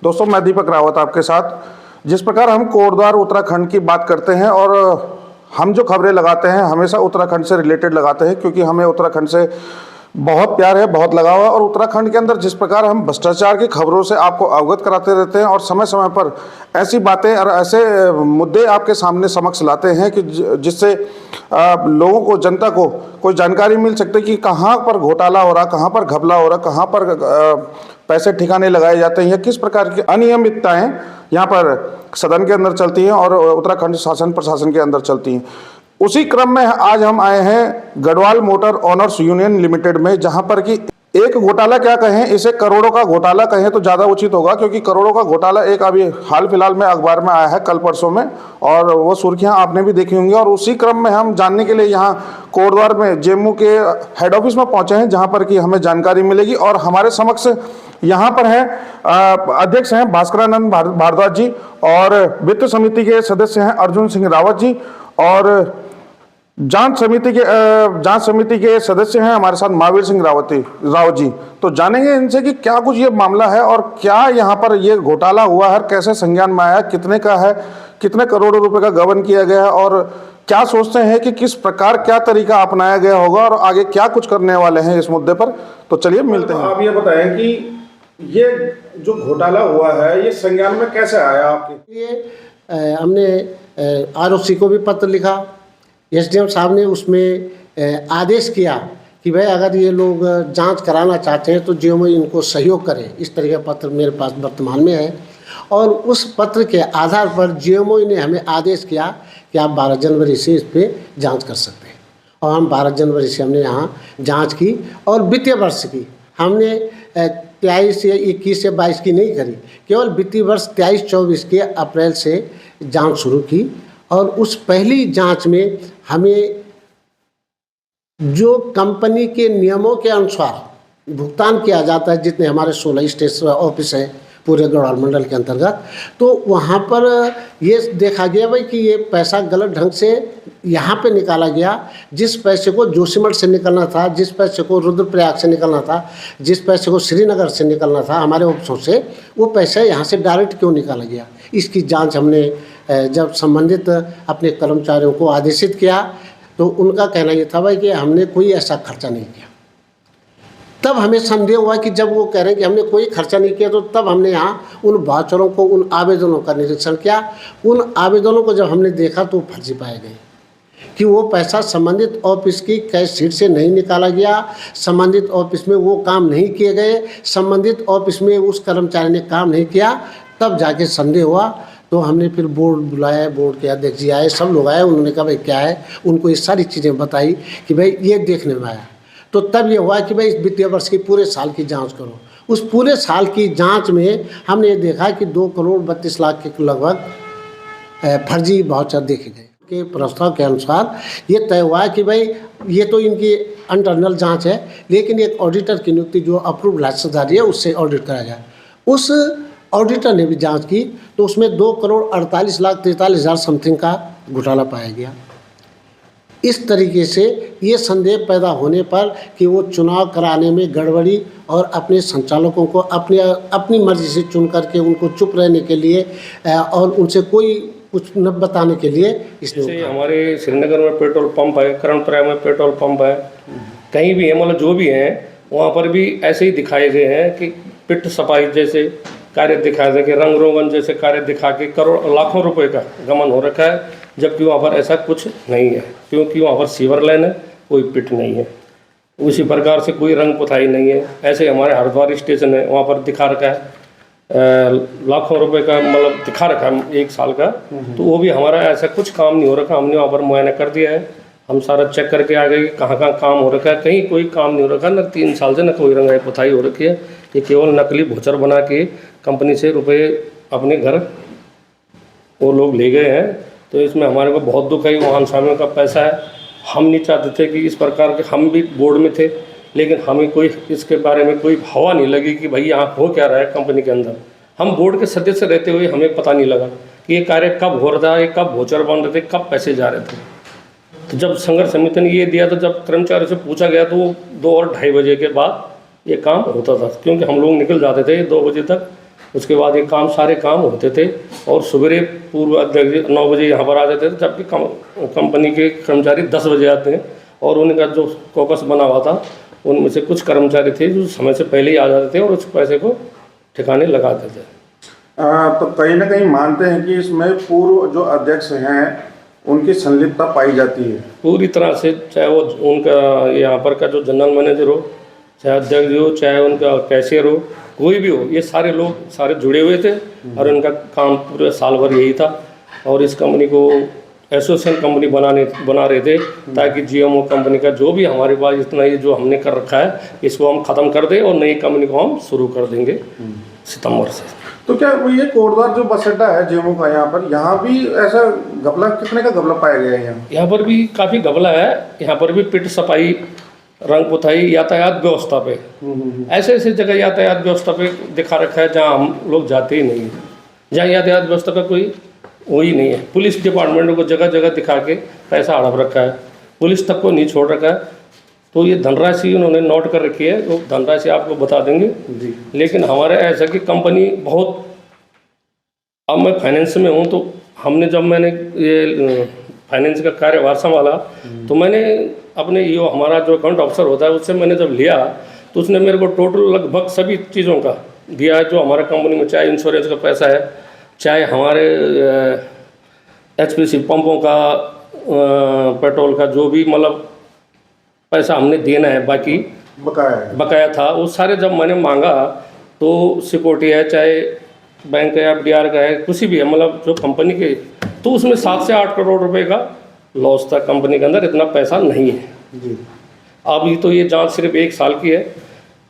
दोस्तों, मैं दीपक रावत आपके साथ। जिस प्रकार हम कोटद्वार उत्तराखंड की बात करते हैं और हम जो खबरें लगाते हैं हमेशा उत्तराखंड से रिलेटेड लगाते हैं, क्योंकि हमें उत्तराखंड से बहुत प्यार है, बहुत लगाव है। और उत्तराखंड के अंदर जिस प्रकार हम भ्रष्टाचार की खबरों से आपको अवगत कराते रहते हैं और समय समय पर ऐसी बातें और ऐसे मुद्दे आपके सामने समक्ष लाते हैं कि जिससे लोगों को, जनता को कोई जानकारी मिल सकती है कि कहाँ पर घोटाला हो रहा, कहाँ पर घपला हो रहा, कहाँ पर पैसे ठिकाने लगाए जाते हैं या किस प्रकार की अनियमितताएं यहाँ पर सदन के अंदर चलती हैं और उत्तराखंड शासन प्रशासन के अंदर चलती हैं। उसी क्रम में आज हम आए हैं Garhwal motor owners union limited में, जहां पर कि एक घोटाला क्या कहें, इसे करोड़ों का घोटाला कहें तो ज़्यादा उचित होगा, क्योंकि करोड़ों का घोटाला एक अभी हाल फिलहाल में अखबार में आया है कल परसों में, और वो सुर्खियां आपने भी देखी होंगी। और उसी क्रम में हम जानने के लिए यहाँ कोटद्वार में जेएमयू के हेड ऑफिस में पहुंचे हैं, जहाँ पर कि हमें जानकारी मिलेगी। और हमारे समक्ष यहाँ पर हैं अध्यक्ष हैं भास्करानंद भारद्वाज जी, और वित्त समिति के सदस्य हैं अर्जुन सिंह रावत जी, और जांच समिति के सदस्य हैं हमारे साथ महावीर सिंह रावत जी। तो जानेंगे इनसे कि क्या कुछ ये मामला है और क्या यहाँ पर ये घोटाला हुआ है, कैसे संज्ञान में आया, कितने का है, कितने करोड़ों रुपए का गबन किया गया है, और क्या सोचते हैं कि किस प्रकार क्या तरीका अपनाया गया होगा और आगे क्या कुछ करने वाले हैं इस मुद्दे पर। तो चलिए मिलते हैं। आप ये बताएं कि ये जो घोटाला हुआ है ये संज्ञान में कैसे आया आपके? ये हमने आरओसी को भी पत्र लिखा, एसडीएम साहब ने उसमें आदेश किया कि भाई अगर ये लोग जांच कराना चाहते हैं तो जेएमयू इनको सहयोग करे। इस तरह का पत्र मेरे पास वर्तमान में है, और उस पत्र के आधार पर जेएमयू ने हमें आदेश किया कि आप 12 जनवरी से इस पर जांच कर सकते हैं। और हम 12 जनवरी से हमने यहाँ जांच की, और वित्तीय वर्ष की हमने 23 या 21 या 22 की नहीं करी, केवल वित्तीय वर्ष 23-24 के अप्रैल से जांच शुरू की। और उस पहली जांच में हमें जो कंपनी के नियमों के अनुसार भुगतान किया जाता है, जितने हमारे 16 स्टेशन ऑफिस है पूरे गढ़वाल मंडल के अंतर्गत, तो वहाँ पर ये देखा गया भाई कि ये पैसा गलत ढंग से यहाँ पे निकाला गया। जिस पैसे को जोशीमठ से निकलना था, जिस पैसे को रुद्रप्रयाग से निकलना था, जिस पैसे को श्रीनगर से निकलना था हमारे ऑफिसों से, वो पैसा यहाँ से डायरेक्ट क्यों निकाला गया। इसकी जांच हमने जब संबंधित अपने कर्मचारियों को आदेशित किया तो उनका कहना ये था भाई कि हमने कोई ऐसा खर्चा नहीं किया। तब हमें संदेह हुआ कि जब वो कह रहे हैं कि हमने कोई खर्चा नहीं किया, तो तब हमने यहाँ उन वाउचरों को, उन आवेदनों का निरीक्षण किया। उन आवेदनों को जब हमने देखा तो फर्जी पाए गए कि वो पैसा संबंधित ऑफिस की कैश शीट से नहीं निकाला गया, संबंधित ऑफिस में वो काम नहीं किए गए, संबंधित ऑफिस में उस कर्मचारी ने काम नहीं किया। तब जाके संदेह हुआ, तो हमने फिर बोर्ड बुलाया, बोर्ड के अध्यक्ष जी आए, सब लोग आए, उन्होंने कहा भाई क्या है, उनको ये सारी चीज़ें बताई कि भाई ये देखने में आया। तो तब ये हुआ कि भाई इस वित्तीय वर्ष की पूरे साल की जांच करो। उस पूरे साल की जांच में हमने ये देखा कि 2 करोड़ 32 लाख के लगभग फर्जी वाउचर देखे गए। के प्रस्ताव के अनुसार ये तय हुआ कि भाई ये तो इनकी इंटरनल जाँच है, लेकिन एक ऑडिटर की नियुक्ति जो अप्रूव लाइसेंसधारी है उससे ऑडिट कराया जाए। उस ऑडिटर ने भी जांच की तो उसमें 2 करोड़ 48 लाख 43 हज़ार समथिंग का घोटाला पाया गया। इस तरीके से ये संदेह पैदा होने पर कि वो चुनाव कराने में गड़बड़ी और अपने संचालकों को अपनी मर्जी से चुन करके उनको चुप रहने के लिए और उनसे कोई कुछ न बताने के लिए इसलिए हमारे श्रीनगर में पेट्रोल पंप है, कर्णप्रयाग में पेट्रोल पंप है, कहीं भी है, मतलब जो भी हैं वहाँ पर भी ऐसे ही दिखाए गए हैं कि पिट सफाई जैसे कार्य दिखाए थे, कि रंग रोगन जैसे कार्य दिखा के करोड़ लाखों रुपए का गमन हो रखा है, जबकि वहाँ पर ऐसा कुछ नहीं है, क्योंकि वहाँ पर सीवर लाइन है, कोई पिट नहीं है, उसी प्रकार से कोई रंग पुताई नहीं है। ऐसे हमारे हरिद्वार स्टेशन है, वहाँ पर दिखा रखा है लाखों रुपए का, मतलब दिखा रखा है 1 साल का, तो वो भी हमारा ऐसा कुछ काम नहीं हो रखा। हमने वहाँ पर मुआयना कर दिया है, हम सारा चेक करके आ गए कि कहाँ कहाँ काम हो रखा है। कहीं कोई काम नहीं हो रखा, न 3 साल से न कोई रंगाई पुताई हो रखी है। ये केवल नकली भोचर बना के कंपनी से रुपए अपने घर वो लोग ले गए हैं। तो इसमें हमारे को बहुत दुख है। वाहन स्वामियों का पैसा है, हम नहीं चाहते थे कि इस प्रकार के, हम भी बोर्ड में थे, लेकिन हमें कोई इसके बारे में कोई हवा नहीं लगी कि भाई यहाँ हो क्या रहा है कंपनी के अंदर। हम बोर्ड के सदस्य रहते हुए हमें पता नहीं लगा कि ये कार्य कब हो रहा है, कब भोचर बन रहे थे, कब पैसे जा रहे थे। तो जब संघर्ष समिति ने ये दिया, तो जब कर्मचारियों से पूछा गया तो वो 2 और ढाई बजे के बाद ये काम होता था, क्योंकि हम लोग निकल जाते थे 2 बजे तक उसके बाद ये सारे काम होते थे और सवेरे पूर्व अध्यक्ष 9 बजे यहाँ पर आ जाते थे, जबकि कंपनी के कर्मचारी 10 बजे आते हैं। और उनका जो कॉकस बना हुआ था उनमें से कुछ कर्मचारी थे जो समय से पहले ही आ जाते थे और उस पैसे को ठिकाने लगाते थे। तो कहीं ना कहीं मानते हैं कि इसमें पूर्व जो अध्यक्ष हैं उनकी संलिप्तता पाई जाती है पूरी तरह से, चाहे वो उनका यहाँ पर का जो जनरल मैनेजर हो, चाहे अध्यक्ष हो, चाहे उनका कैशियर हो, कोई भी हो, ये सारे लोग सारे जुड़े हुए थे और उनका काम पूरे साल भर यही था। और इस कंपनी को एसोसिएशन कंपनी बना रहे थे ताकि जीएमओ कंपनी का जो भी हमारे पास इतना ये जो हमने कर रखा है इसको हम ख़त्म कर दें और नई कंपनी को हम शुरू कर देंगे सितंबर से। तो क्या वो ये कोटद्वार जो बस अड्डा है जेएमओ का, यहाँ भी ऐसा घपला, कितने का घपला पाया गया है? यहाँ पर भी काफ़ी घपला है। यहाँ पर भी पिट सफाई, रंग पुताई, यातायात व्यवस्था पे ऐसे ऐसे जगह यातायात व्यवस्था पे दिखा रखा है जहाँ हम लोग जाते ही नहीं हैं, जहाँ यातायात व्यवस्था का कोई वही नहीं है। पुलिस डिपार्टमेंट को जगह जगह दिखा के पैसा हड़प रखा है, पुलिस तक को नहीं छोड़ रखा है। तो ये धनराशि उन्होंने नोट कर रखी है, वो धनराशि आपको बता देंगे जी। लेकिन हमारे ऐसा कि कंपनी बहुत, अब मैं फाइनेंस में हूँ, तो हमने जब मैंने ये फाइनेंस का कार्यभार संभाला तो मैंने अपने ईओ, हमारा जो अकाउंट ऑफिसर होता है, उससे मैंने जब लिया तो उसने मेरे को टोटल लगभग सभी चीज़ों का दिया है जो हमारा कंपनी में, चाहे इंश्योरेंस का पैसा है, चाहे हमारे एचपीसी पंपों का, पेट्रोल का जो भी मतलब पैसा हमने देना है, बाकी बकाया था, वो सारे जब मैंने मांगा तो सिक्योरिटी है, चाहे बैंक है, एफडीआर का है, कुछ भी है, मतलब जो कंपनी के, तो उसमें 7 से 8 करोड़ रुपए का लॉस था। कंपनी के अंदर इतना पैसा नहीं है जी। अभी तो ये जांच सिर्फ 1 साल की है,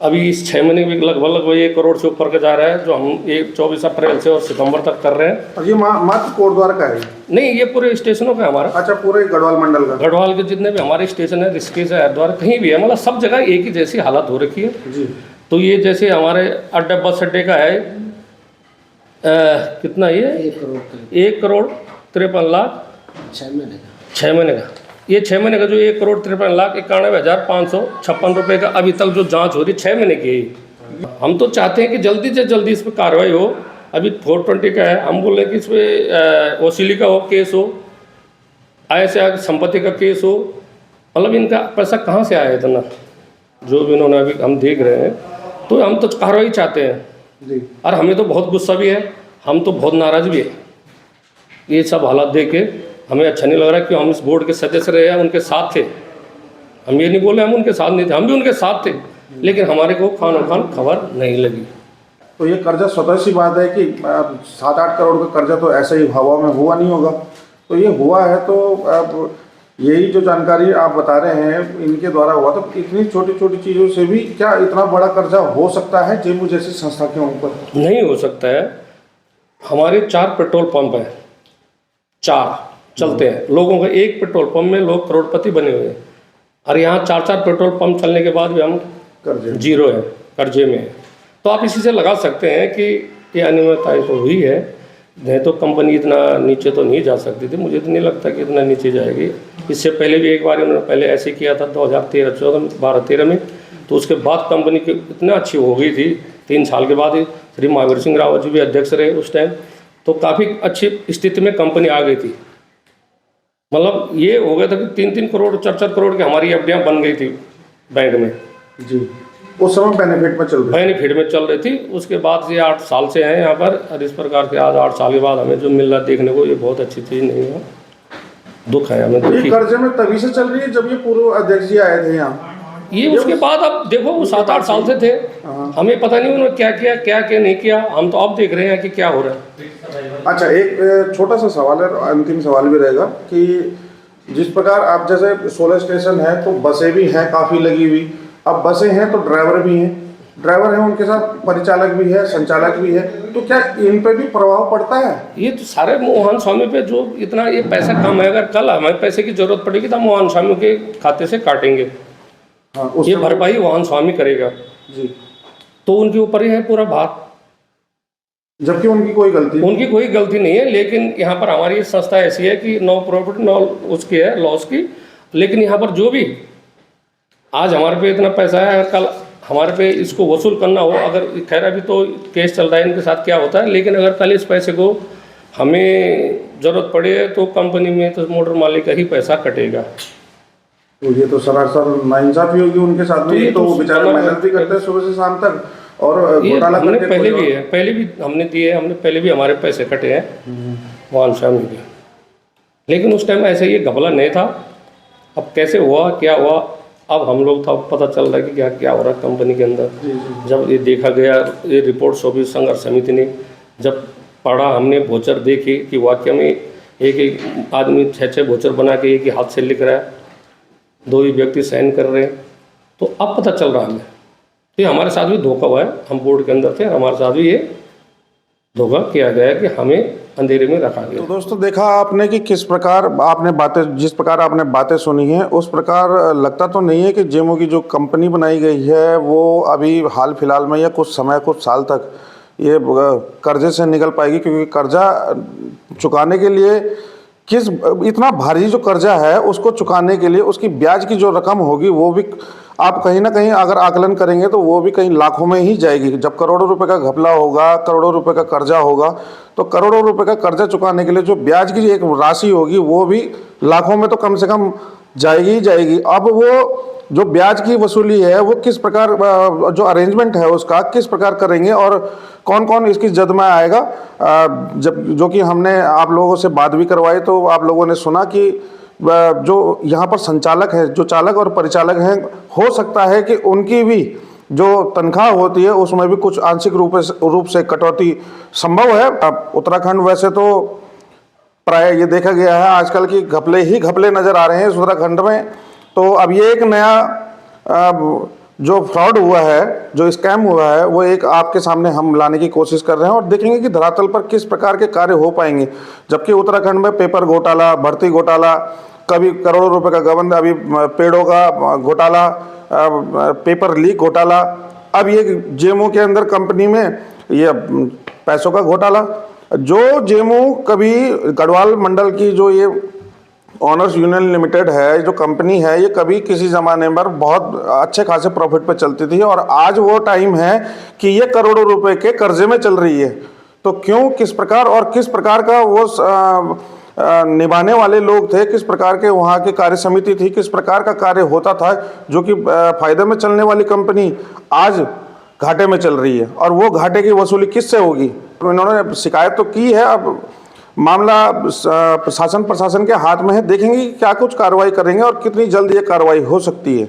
अभी इस 6 महीने में लगभग 1 करोड़ से ऊपर का जा रहा है, जो हम 24 अप्रैल से और सितंबर तक कर रहे हैं। और ये मात्र कोटद्वार का है? नहीं, ये पूरे स्टेशनों का हमारा। अच्छा, पूरे गढ़वाल मंडल का? गढ़वाल के जितने भी हमारे स्टेशन है, ऋषिकेश है, हरिद्वार, कहीं भी है, मतलब सब जगह एक ही जैसी हालत हो रखी है जी। तो ये जैसे हमारे अड्डा बस अड्डे का है, कितना ये 1 करोड़ 53 लाख 6 महीने का, ये 6 महीने का जो 1 करोड़ 53,91,556 रुपये का अभी तक जो जांच हो रही 6 महीने की। हम तो चाहते हैं कि जल्दी से जल्दी इस पर कार्रवाई हो। अभी 420 का है, हम बोल रहे हैं कि इस पर वसूली का हो, केस हो, आय से संपत्ति का केस हो, मतलब इनका पैसा कहाँ से आया इतना जो भी इन्होंने अभी हम देख रहे हैं। तो हम तो कार्रवाई चाहते हैं जी। और हमें तो बहुत गुस्सा भी है, हम तो बहुत नाराज़ भी है। ये सब हालात देख के हमें अच्छा नहीं लग रहा कि हम इस बोर्ड के सदस्य रहे हैं, उनके साथ थे। हम ये नहीं बोले हम उनके साथ नहीं थे, हम भी उनके साथ थे, लेकिन हमारे को खान खबर नहीं लगी। तो ये कर्जा स्वतः सी बात है कि 7-8 करोड़ का कर्जा तो ऐसा ही हवा में हुआ नहीं होगा, तो ये हुआ है। तो अब यही जो जानकारी आप बता रहे हैं इनके द्वारा हुआ, तो इतनी छोटी छोटी चीज़ों से भी क्या इतना बड़ा कर्जा हो सकता है जेएमओ जैसी संस्था के ऊपर? नहीं हो सकता है। हमारे 4 पेट्रोल पंप हैं, 4 चलते हैं, लोगों का एक पेट्रोल पंप में लोग करोड़पति बने हुए हैं, और यहाँ 4 पेट्रोल पंप चलने के बाद भी हम जीरो है, कर्जे में है। तो आप इसी से लगा सकते हैं कि ये अनियमितता तो हुई है, नहीं तो कंपनी इतना नीचे तो नहीं जा सकती थी। मुझे तो नहीं लगता कि इतना नीचे जाएगी। इससे पहले भी एक बार उन्होंने पहले ऐसे किया था 2013 में, तो उसके बाद कंपनी की इतना अच्छी हो गई थी। 3 साल के बाद ही श्री महावीर सिंह रावत जी भी अध्यक्ष रहे उस टाइम, तो काफ़ी अच्छी स्थिति में कंपनी आ गई थी। मतलब ये हो गया था कि 3-3 करोड़ 4-4 करोड़ की हमारी एफडीआई बन गई थी बैंक में जी। उस समय बेनिफिट में चल रही थी। उसके बाद से 8 साल से हैं यहाँ पर, और इस प्रकार के आज 8 साल के बाद हमें जो मिल रहा देखने को, ये बहुत अच्छी चीज़ नहीं है, दुख है हमें। ये कर्जे में तभी से चल रही है जब ये पूर्व अध्यक्ष जी आए थे यहाँ। ये उसके बाद अब देखो वो 7-8 साल से थे, हमें पता नहीं उन्होंने क्या किया क्या नहीं किया, हम तो अब देख रहे हैं कि क्या हो रहा है। अच्छा, एक छोटा सा सवाल है, अंतिम सवाल भी रहेगा कि जिस प्रकार आप जैसे 16 स्टेशन है तो बसें भी हैं काफ़ी लगी हुई, अब बसें हैं तो ड्राइवर भी हैं, ड्राइवर हैं उनके साथ परिचालक भी है, संचालक भी है, तो क्या इन पे भी प्रभाव पड़ता है? ये तो सारे मोहन स्वामी पे जो इतना ये पैसा कम है, अगर कल हमें पैसे की जरूरत पड़ेगी तो हम मोहन स्वामी के खाते से काटेंगे। हाँ, ये भरपाई मोहन स्वामी करेगा जी। तो उनके ऊपर ही है पूरा भार, जबकि उनकी कोई गलती नहीं है। लेकिन यहाँ पर हमारी संस्था ऐसी है कि नो प्रॉफिट नो उसकी है लॉस की, लेकिन यहाँ पर जो भी आज हमारे पे इतना पैसा है, अगर कल हमारे पे इसको वसूल करना हो, अगर खैर अभी तो केस चल रहा है इनके साथ क्या होता है, लेकिन अगर कल इस पैसे को हमें ज़रूरत पड़े तो कंपनी में तो मोटर मालिक का ही पैसा कटेगा। तो ये तो सरासर नाइंसाफी होगी उनके साथ में। ये तो वो बेचारे मेहनत भी करते हैं सुबह से शाम तक, और ये घोटाला हमने करके पहले कोई भी है, पहले भी हमने दिए, हमने पहले भी हमारे पैसे कटे हैं वाहन शामी के, लेकिन उस टाइम ऐसे ये घपला नहीं था। अब कैसे हुआ क्या हुआ, अब हम लोग था पता चल रहा है कि क्या क्या हो रहा है कंपनी के अंदर। जब ये देखा गया, ये रिपोर्ट शोभित संघर्ष समिति ने जब पढ़ा, हमने वोचर देखे कि वाकई में एक एक आदमी 6-6 वोचर बना के एक ही हाथ से लिख रहा है, 2 ही व्यक्ति साइन कर रहे हैं, तो अब पता चल रहा है हमें कि हमारे साथ भी धोखा हुआ है। हम बोर्ड के अंदर थे, हमारे साथ भी ये धोखा किया गया कि हमें अंधेरे में रखा गया। तो दोस्तों देखा आपने कि किस प्रकार आपने बातें, जिस प्रकार आपने बातें सुनी हैं उस प्रकार लगता तो नहीं है कि जेमो की जो कंपनी बनाई गई है वो अभी हाल फिलहाल में या कुछ समय, कुछ साल तक ये कर्जे से निकल पाएगी, क्योंकि कर्जा चुकाने के लिए किस इतना भारी जो कर्जा है उसको चुकाने के लिए उसकी ब्याज की जो रकम होगी वो भी आप कहीं ना कहीं अगर आकलन करेंगे तो वो भी कहीं लाखों में ही जाएगी। जब करोड़ों रुपए का घपला होगा, करोड़ों रुपए का कर्जा होगा, तो करोड़ों रुपए का कर्जा चुकाने के लिए जो ब्याज की एक राशि होगी वो भी लाखों में तो कम से कम जाएगी ही जाएगी। अब वो जो ब्याज की वसूली है वो किस प्रकार, जो अरेंजमेंट है उसका किस प्रकार करेंगे और कौन कौन इसकी जद में आएगा, जब जो कि हमने आप लोगों से बात भी करवाई तो आप लोगों ने सुना कि जो यहाँ पर संचालक है, जो चालक और परिचालक हैं, हो सकता है कि उनकी भी जो तनख्वाह होती है उसमें भी कुछ आंशिक रूप से कटौती संभव है। अब उत्तराखंड वैसे तो प्राय ये देखा गया है आजकल की घपले ही घपले नज़र आ रहे हैं इस उत्तराखंड में। तो अब ये एक नया जो फ्रॉड हुआ है, जो स्कैम हुआ है, वो एक आपके सामने हम लाने की कोशिश कर रहे हैं और देखेंगे कि धरातल पर किस प्रकार के कार्य हो पाएंगे। जबकि उत्तराखंड में पेपर घोटाला, भर्ती घोटाला, कभी करोड़ों रुपए का गबन, अभी पेड़ों का घोटाला, पेपर लीक घोटाला, अब ये जेमो के अंदर कंपनी में ये पैसों का घोटाला। जो जेमो कभी गढ़वाल मंडल की जो ये ऑनर्स यूनियन लिमिटेड है, जो कंपनी है, ये कभी किसी ज़माने पर बहुत अच्छे खासे प्रॉफिट पे चलती थी और आज वो टाइम है कि ये करोड़ों रुपए के कर्जे में चल रही है। तो क्यों, किस प्रकार और किस प्रकार का वो निभाने वाले लोग थे, किस प्रकार के वहाँ की कार्य समिति थी, किस प्रकार का कार्य होता था, जो कि फायदे में चलने वाली कंपनी आज घाटे में चल रही है और वो घाटे की वसूली किससे होगी। इन्होंने शिकायत तो की है, अब मामला प्रशासन के हाथ में है। देखेंगे कि क्या कुछ कार्रवाई करेंगे और कितनी जल्द ये कार्रवाई हो सकती है।